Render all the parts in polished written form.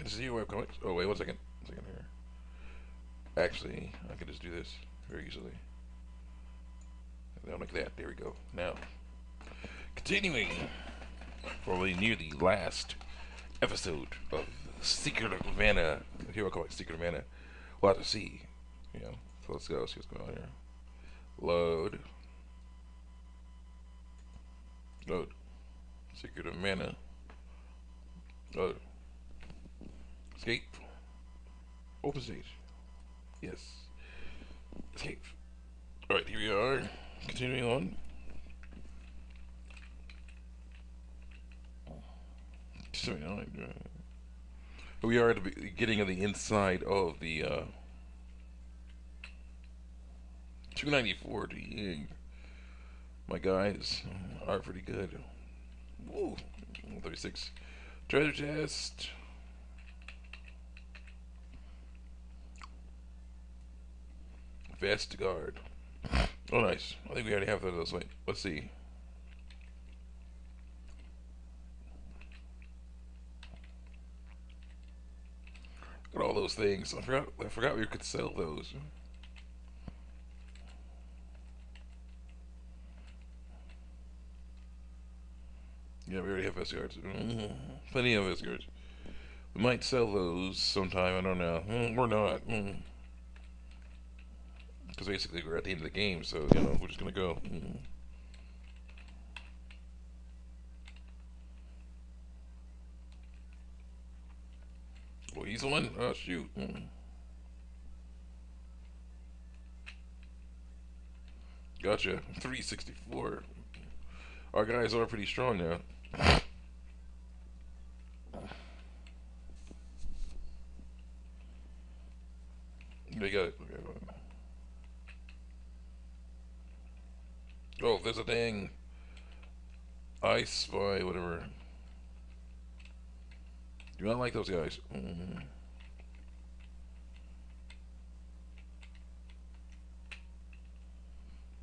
can see your webcomics. Oh wait, one second. One second here. Actually, I can just do this very easily. I'll make that. There we go. Now, continuing, probably near the last episode of Secret of Mana, Hero Comics Secret of Mana. We'll have to see. You know. So let's go. See what's going on here. Load. Load. Secret of Mana. Load. Escape. Open stage. Yes. Escape. Alright, here we are. Continuing on. We are at the beginning of the inside of the 294. Dang. My guys are pretty good. Woo. 36. Treasure chest. Vest guard. Oh, nice. I think we already have those. Wait, let's see. Look at all those things. I forgot we could sell those. Yeah, we already have vest guards. Plenty of vest guards. We might sell those sometime. I don't know. We're not. Because basically we're at the end of the game, so, you know, we're just gonna go. Well, he's the one? Oh, shoot. Gotcha. 364. Our guys are pretty strong now. They got it. Okay. Oh, there's a dang I spy, whatever. Do not like those guys.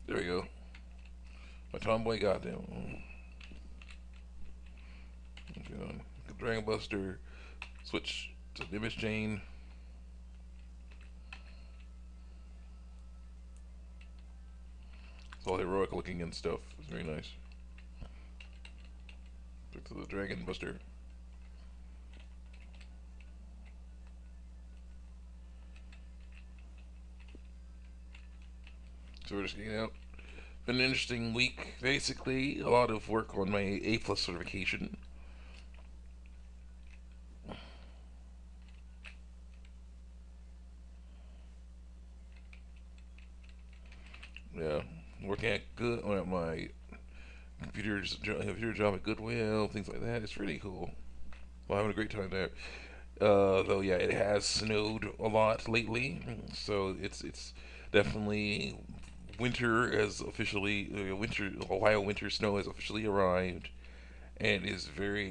There we go. My tomboy got them. Okay, Dragon Buster. Switch to the image chain. It's all heroic looking and stuff. It's very nice. Back to the Dragon Buster. So we're just getting out. Been an interesting week. Basically, a lot of work on my A+ certification. Yeah, working at good at my computer job at Goodwill, things like that. It's really cool. Well, having a great time there. Though yeah, it has snowed a lot lately, so it's definitely winter has officially winter Ohio winter snow has officially arrived, and it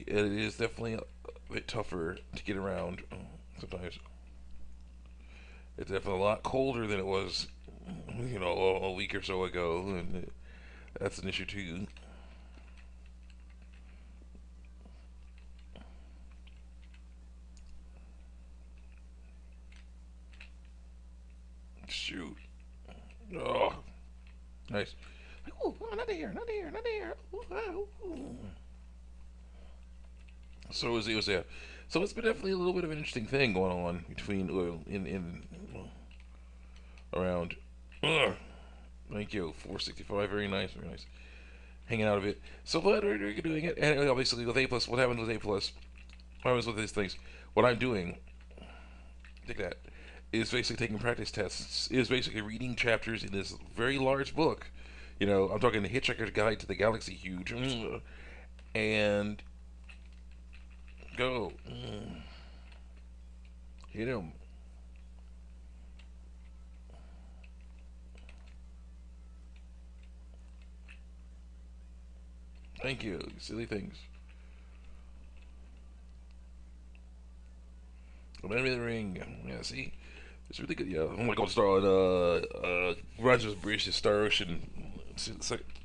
is definitely a bit tougher to get around sometimes. It's definitely a lot colder than it was, you know, a week or so ago, and that's an issue too. Shoot. Oh, nice. Oh, not here, not here, not here. Ooh, ooh. So it was yeah. So it's been definitely a little bit of an interesting thing going on between in around. Thank you, 465. Very nice, very nice. Hanging out a bit. So glad we're doing it. And obviously with A plus, what happens with A plus? What happens with these things? What I'm doing, take that, is basically taking practice tests. Is basically reading chapters in this very large book. You know, I'm talking the Hitchhiker's Guide to the Galaxy, huge, and go hit him. Thank you, silly things. Enemy of the Ring. Yeah, see, it's really good. Yeah, I'm gonna start Rogers Bridge, Star Ocean,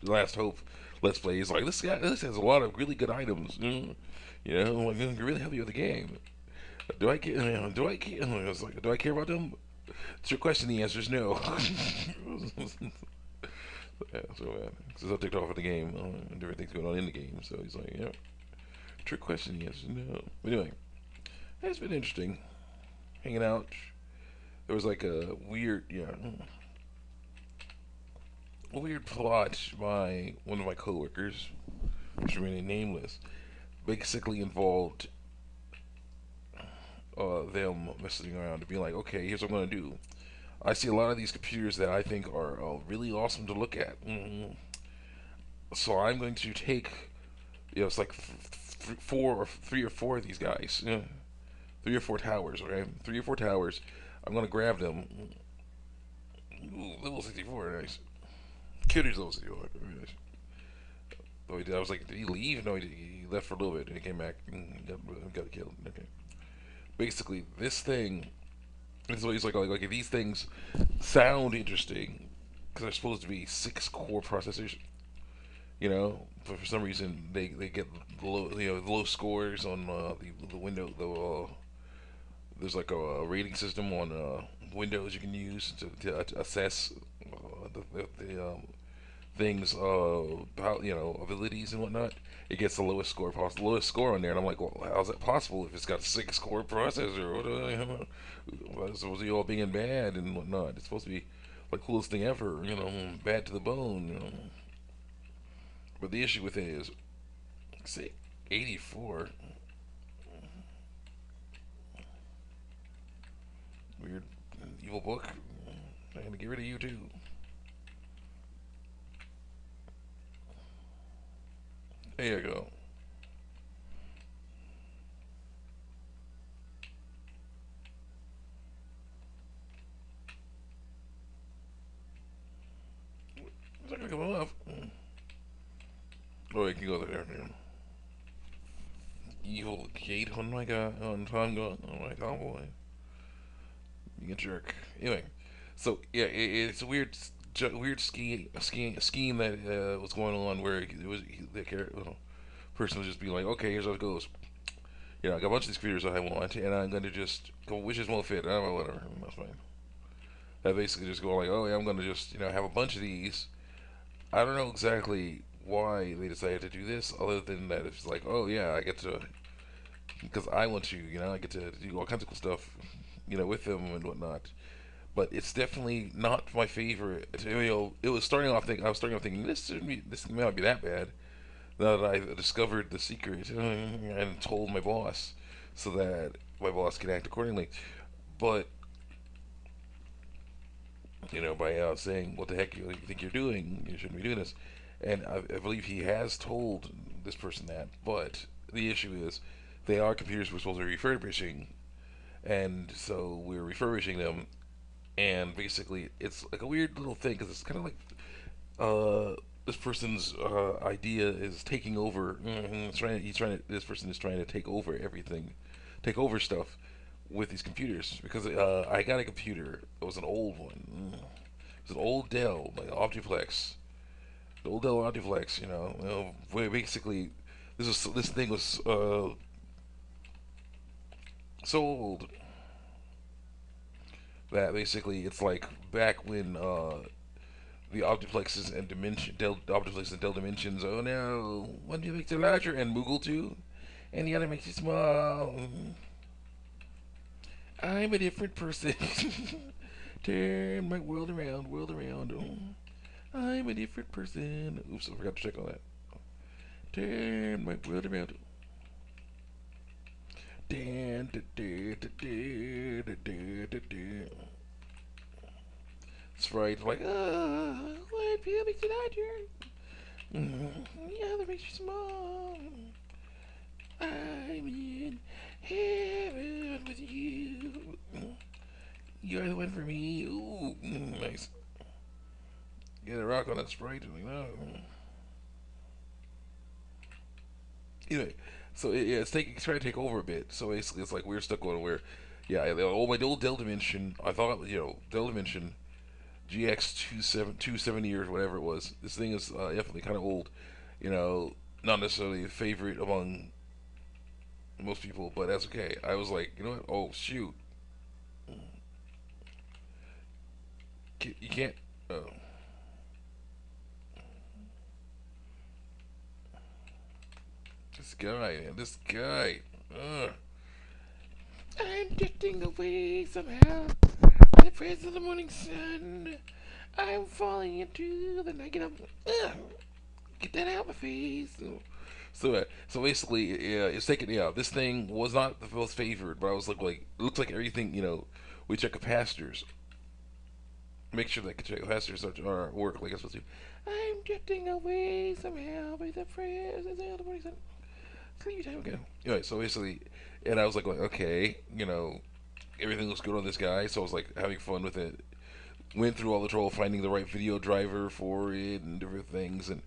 Last Hope. Let's play. He's like this guy. This has a lot of really good items. You know, like, really help you with the game. Do I care? Do I care? I was like, do I care about them? It's your question. The answer is no. Yeah, so since I took off of the game, and everything's going on in the game, so he's like, yeah, trick question. The answer is no. But anyway, it's been interesting hanging out. There was like a weird, a weird plot by one of my coworkers, which remain nameless, basically involved them messing around to be like, okay, here's what I'm gonna do. I see a lot of these computers that I think are really awesome to look at. So I'm going to take, it's like four or three or four of these guys, 3 or 4 towers, right? 3 or 4 towers. I'm gonna grab them. Ooh, level 64, nice. Kitty's level 64, very nice. Oh, he did. I was like, did he leave? No, he left for a little bit and he came back. Got killed. Okay. Basically, this thing. This is what he's like if these things sound interesting, because they're supposed to be 6 core processors, but for some reason they get low, low scores on the window. There's like a rating system on Windows you can use to assess the things, how, abilities and whatnot. It gets the lowest score possible, lowest score on there, and I'm like, well, how's that possible if it's got a 6 core processor? What do supposed to be all being bad and whatnot? It's supposed to be like coolest thing ever, bad to the bone. But the issue with it is, say, 84. Weird, evil book. I'm gonna get rid of you too. There you go. It's not gonna come off. Oh, you can go there. Evil Kate on my god, on Tonga, on my cowboy. You a jerk. Anyway, so yeah, it's a weird scheme that was going on where the person was just being like, okay, here's how it goes. I got a bunch of these computers I want, and I'm gonna just go, which is won't fit. I don't know, whatever, that's fine. I basically just go like, oh yeah, I'm gonna just have a bunch of these. I don't know exactly why they decided to do this, other than that it's like, oh yeah, I get to, because I want to, I get to do all kinds of cool stuff, with them and whatnot. But it's definitely not my favorite. It was starting off thinking, I was starting off thinking this may not be that bad. Now that I discovered the secret and told my boss, so that my boss can act accordingly. But by saying what the heck you think you're doing, you shouldn't be doing this. And I believe he has told this person that. But the issue is, they are computers we're supposed to be refurbishing, and so we're refurbishing them. And basically, it's like a weird little thing because it's kind of like this person's idea is taking over. This person is trying to take over everything, take over stuff with these computers. Because I got a computer. It was an old one. It was an old Dell, like Optiplex. The old Dell Optiplex. Where basically this thing was so old that basically it's like back when the Optiplexes and Optiplexes and Dell Dimensions. Oh no, one you make it larger and Moogle too, and the other makes it small. I'm a different person. Turn my world around, world around. I'm a different person. Oops, I forgot to check on that. Turn my world around. Dan, da, da, da, da, da, da, da, da. It's right, like, what feel makes it larger? Yeah, that makes you small. I'm in heaven with you. You're the one for me. Ooh, nice. Get a rock on that sprite. Like, no. Anyway, so yeah, it's trying to take over a bit. So basically, it's like we're stuck going where, yeah, my old Dell Dimension. I thought, Dell Dimension GX 270 or whatever it was. This thing is definitely kind of old. Not necessarily a favorite among most people, but that's okay. I was like, you know what? Oh shoot, you can't. Uh, this guy, man, this guy. Uh, I'm drifting away somehow. By the presence of the morning sun, I'm falling into the night. Get up. Get that out of my face. So basically, yeah, it's taken. Yeah, this thing was not the most favored, but I was like, it looks like everything. We check capacitors, make sure that capacitors are work like it's supposed to. I'm drifting away somehow by the prayers of the morning sun. Sleepy time again. Anyway, so basically, and I was like, okay, everything looks good on this guy. So I was like having fun with it. Went through all the trouble finding the right video driver for it and different things, and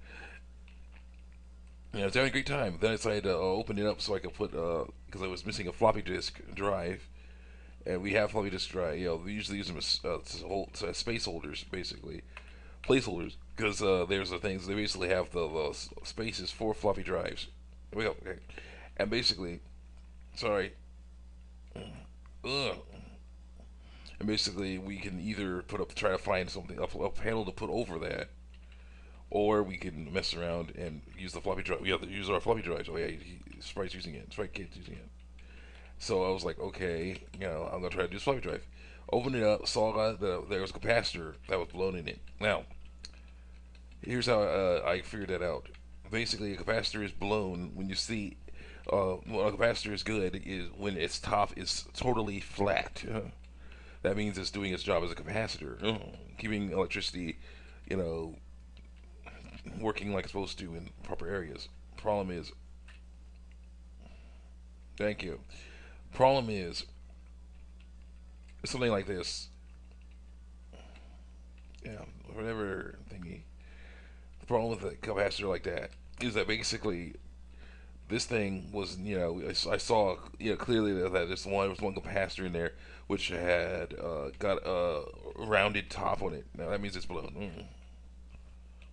I was having a great time. Then I decided to open it up so I could put because I was missing a floppy disk drive, and we have floppy disk drive. We usually use them as space holders, basically placeholders, because there's the things they basically have the spaces for floppy drives. Here we go. Okay, and basically, sorry, ugh. And basically we can either try to find something a panel to put over that, or we can mess around and use the floppy drive. We have to use our floppy drives. Oh yeah, Sprite's using it. Sprite Kid's using it. So I was like, okay, I'm gonna try to do this floppy drive. Opened it up, saw that there was a capacitor that was blown in it. Now, here's how I figured that out. Basically, a capacitor is blown when you see. When a capacitor is good is when its top is totally flat. That means it's doing its job as a capacitor, keeping electricity, you know, working like it's supposed to in proper areas. Problem is, thank you. Problem is, something like this, yeah, whatever thingy. The problem with a capacitor like that is that basically this thing was, I saw, clearly that there was one capacitor in there which had got a rounded top on it. Now that means it's blown.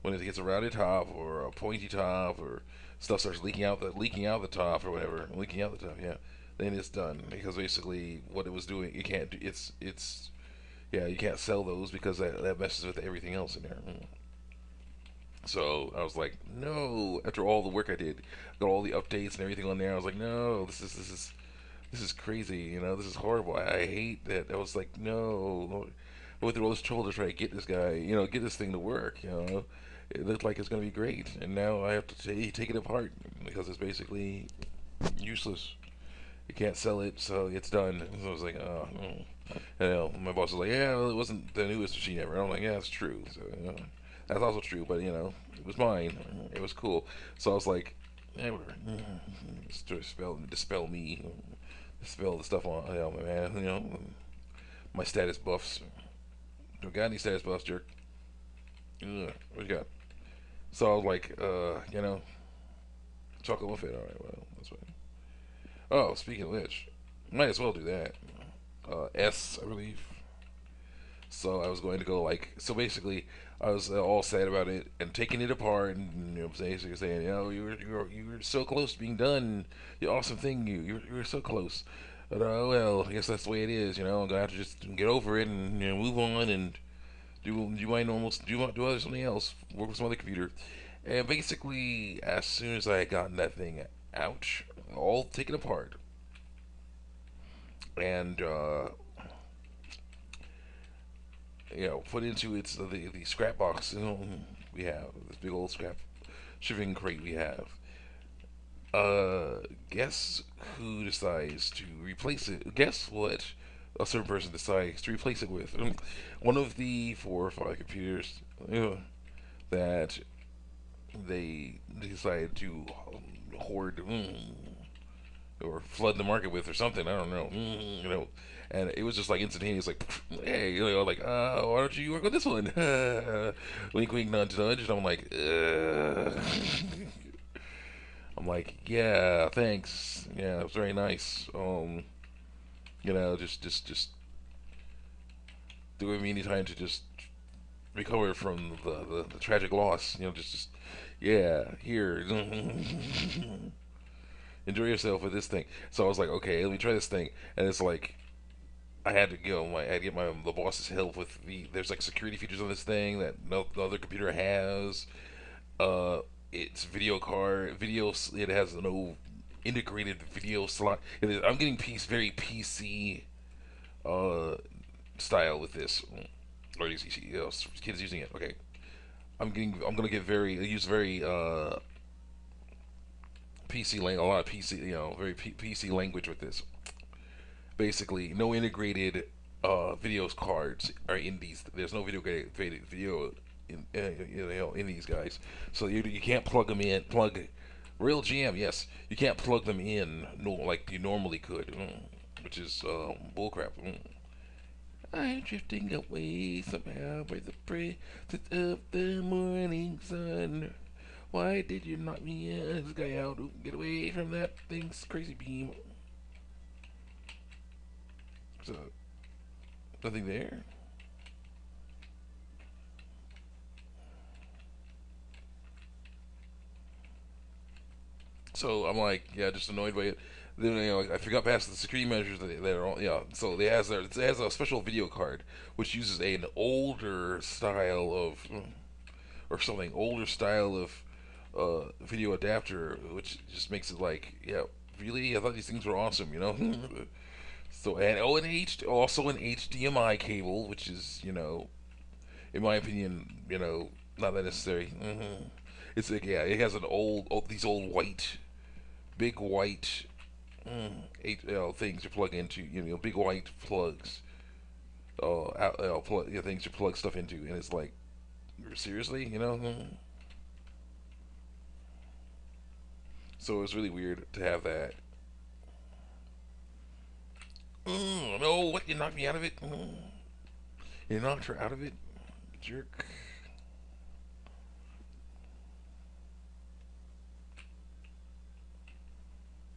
When it gets a rounded top or a pointy top or stuff starts leaking out the top or whatever, leaking out the top, yeah, then it's done because basically what it was doing, you can't do, it's yeah, you can't sell those because that messes with everything else in there. So I was like, no. After all the work I did, got all the updates and everything on there, I was like, no, this is crazy. This is horrible. I hate that. I was like, no. I went through all this trouble to try to get this guy, get this thing to work. It looked like it's gonna be great, and now I have to take it apart because it's basically useless. You can't sell it, so it's done. So I was like, oh. My boss was like, yeah, well, it wasn't the newest machine ever. I'm like, yeah, it's true. So that's also true, but it was mine. It was cool. So I was like, yeah, whatever. Just to dispel me, dispel the stuff on, my man. My status buffs. Don't got any status buffs, jerk. What you got? So I was like, chocolate muffin. All right, well, that's fine. Oh, speaking of which, might as well do that. S, I believe. So I was going to go so basically I was all sad about it and taking it apart and basically saying, you were so close to being done. The awesome thing, you were so close. But well, I guess that's the way it is. I'm gonna have to just get over it and move on and do my normal do other something else, work with some other computer. And basically, as soon as I had gotten that thing out, all taken apart, and put into the scrap box. We have this big old scrap shipping crate. We have. Guess who decides to replace it? Guess what? A certain person decides to replace it with one of the 4 or 5 computers that they decided to hoard or flood the market with or something. I don't know. And it was just like instantaneous, like, hey, like, why don't you work on this one? Wink, wink, nudge, nudge. And I'm like, I'm like, yeah, thanks. Yeah, it was very nice. Just doing me any time to just recover from the tragic loss. Yeah, here. Enjoy yourself with this thing. So I was like, okay, let me try this thing, and it's like I had to I had to get my the boss's help with there's like security features on this thing that no other computer has. Uh, it's video card, video. It has no integrated video slot. I'm getting very PC uh style with this. Or kids using it. Okay, I'm gonna get use very PC a lot of PC, very PC language with this. Basically, no integrated videos cards are in these. There's no video in these guys. So you can't plug them in. Real GM, yes, you can't plug them in like you normally could, which is bullcrap. I'm drifting away somehow by the presence of the morning sun. Why did you knock me this guy out? Get away from that thing's crazy beam. So, nothing there. So I'm like, yeah, just annoyed by it. Then I forgot past the security measures that are all, yeah. So it has a special video card which uses an older style of or something older style of video adapter, which just makes it like, yeah, really, I thought these things were awesome, So and also an HDMI cable, which is in my opinion, not that necessary. It's like, yeah, it has an these old big white things to plug into, big white plugs, things to plug stuff into, and it's like, seriously, So it was really weird to have that. No, what? You knocked me out of it? You knocked her out of it? Jerk.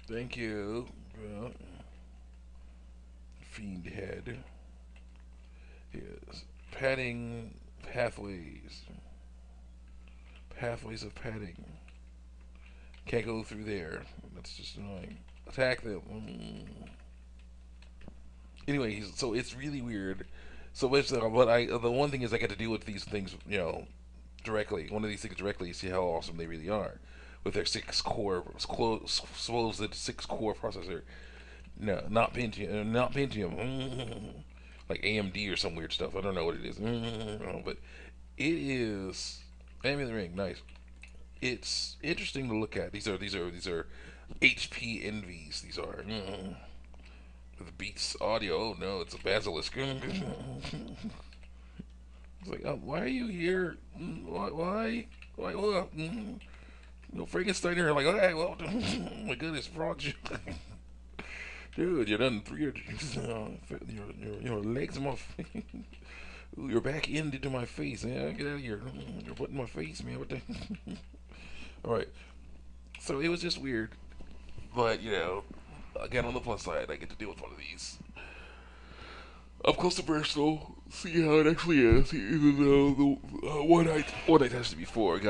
Thank you. Fiend head. Yes. Padding pathways. Pathways of padding. Can't go through there. That's just annoying. Attack them. Anyway, so it's really weird. So basically, the one thing is I get to deal with these things, directly. One of these things directly. See how awesome they really are with their supposed 6 core processor. No, not Pentium, not Pentium. Like AMD or some weird stuff. I don't know what it is, but it is. Enemy of the Ring, nice. It's interesting to look at. These are HP envies. These are with Beats audio. Oh no, it's a basilisk. It's like, why are you here? Why? Well, Frankenstein. Like, okay, well, oh my goodness, frogs. Dude, you're done. Your legs in my face. Your back end into my face. Yeah, get out of here. You're putting my face, man. What the? All right. So it was just weird, but again, on the plus side, I get to deal with one of these up close and personal. See how it actually is. Even though the one I tested before,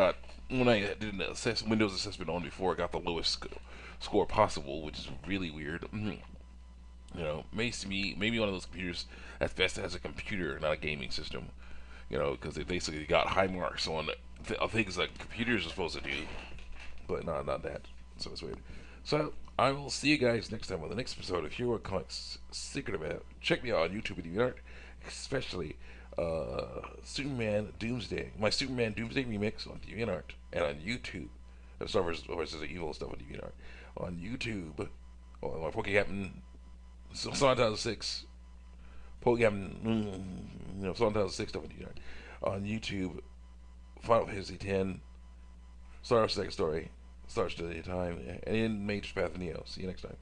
when I did an Windows assessment on before, I got the lowest score possible, which is really weird. Maybe one of those computers at best has a computer, not a gaming system. Because they basically got high marks on things that computers are supposed to do, but not that. So it's weird. So I will see you guys next time on the next episode of Hero Comics Secret About. Check me out on YouTube and DeviantArt, especially Superman Doomsday, my Superman Doomsday remix on DeviantArt and on YouTube. Star versus Evil stuff on DeviantArt. On YouTube, my Poke Captain, Song 2006, Poke Captain, Song 2006 stuff on DeviantArt. On YouTube, Final Fantasy X, Star Wars Second Story, Star Wars Time, and in Major Path of Neo. See you next time.